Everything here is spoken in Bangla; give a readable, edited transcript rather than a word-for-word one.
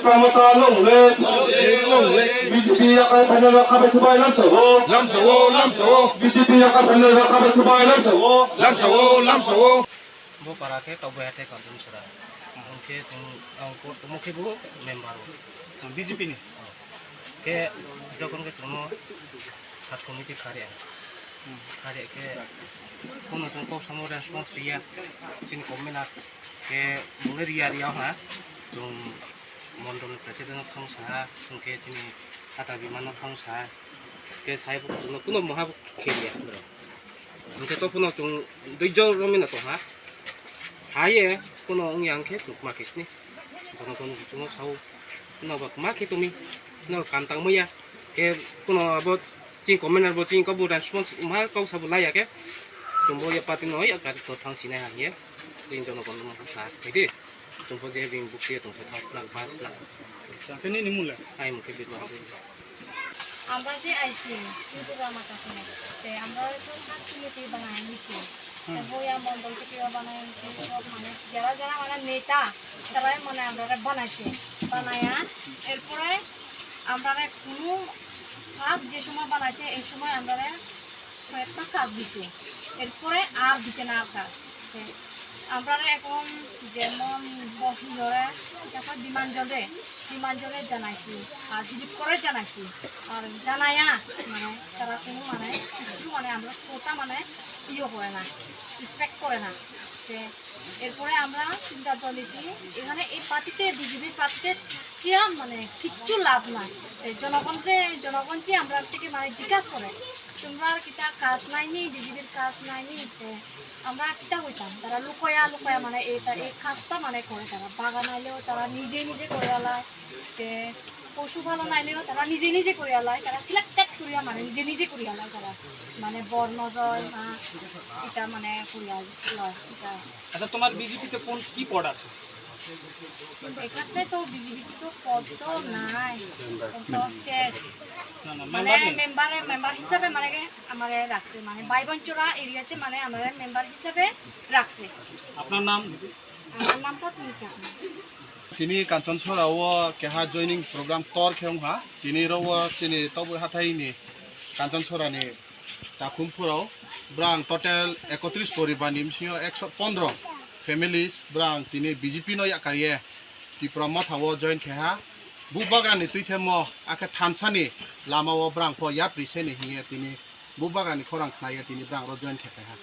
Pramata Longwe, BJP akan panel kabe kubai lamsawo, BJP akan panel kabe kubai lamsawo. Bo para ke kau bayar tekam tu sura, mungkin tu mungkin bu member BJP ni ke jokon ke cuma satu komite karya ke kono jengkau semua respons dia, jadi komen ke mulai ria ha, jeng mondol presiden thangsa, ke jadi kata bimana thangsa, ke saya pun kono maha kiri bro, mungkin tu pun jeng dijauh romin atau ha. Saya kono yang ke tu makis ni, kono cuma tahu, kono bak mak itu mi, kono kantang muya, ke kono abot cing komen abot cing kau bukan respons, mah kau sabu layak ke, cuma ya pati noi agar tu thang sini hanya, cing kono mau masak, jadi cuma je bing bukti tu saya thang senang bahas senang. Sampai ni mula. Ay mungkin betul. আমরা যে আইছি কিন্তু আমার কাছে নেই আমরা তো সাতটি বানাই নিছি বইয়া মন্ডল থেকে বানাই নিছি সব মানে যারা যারা মানে নেতা তারাই মানে আমরা বানাইছে বানায়া এরপরে আমরা কোনো কাজ যে সময় বানাইছে এই সময় আমরা একটা কাজ দিছে এরপরে আর দিছে না কাজ আমরা এখন যেমন ধরে তারপর বিমান জলে জানাইছি আর জিপ করে জানাইছি আর জানায়া মানে তারা কোনো মানে কিছু মানে আমরা কোটা মানে ইয়ে করে না রেসপেক্ট করে না এরপরে আমরা সিদ্ধান্ত নিয়েছি এখানে এই পার্টিতে বিজেপির পার্টিতে কিয়া মানে কিচ্ছু লাভ নাই জনগণ যে আমরা থেকে মানে জিজ্ঞাসা করে তোমরা কিটা কাজ নাইনি বিজেপির কাজ নাইনি আমরা কিটা হইতাম তারা লুকয়া মানে এই কাজটা মানে করে তারা বাগান আইলেও তারা নিজে করে আলায় পশুপালন আইলেও তারা নিজে করে আলায় তারা সিলেক্টেড করিয়া মানে নিজে করে আলায় তারা মানে বর্ণ জয় এটা মানে করিয়া লয় এটা। আচ্ছা তোমার বিজেপিতে কোন কি পদ আছে? এখানে তো বিজেপি তো পদ তো নাই তো শেষ মানে মেম্বার হিসাবে মানে আমার রাখছে মানে বাইবঞ্চরা এরিয়াতে মানে আমার মেম্বার হিসাবে রাখছে। আপনার নাম? আমার নাম তো তুমি চাকরি তিনি কাঞ্চন সরাও কেহা জয়নিং প্রোগ্রাম তর খেং হা তিনি রাও তিনি তবু হাথাইনি কাঞ্চন সরানি দাখুমপুরাও ব্রাং টোটাল 31 পরিবার নিমসিও 115 ফ্যামিলিজ ব্রাং তিনি বিজেপি নয় কারিয়ে ত্রিপুরা থাও জয়েন খেহা বুবাগানি তুইথেম আকে থানসানি লামাও ব্রাং প ইয়াপ্রিসেনি হিয়ে তিনি বুবাগানি খরাং খাইয়ে তিনি ব্রাং র জয়েন খেহা।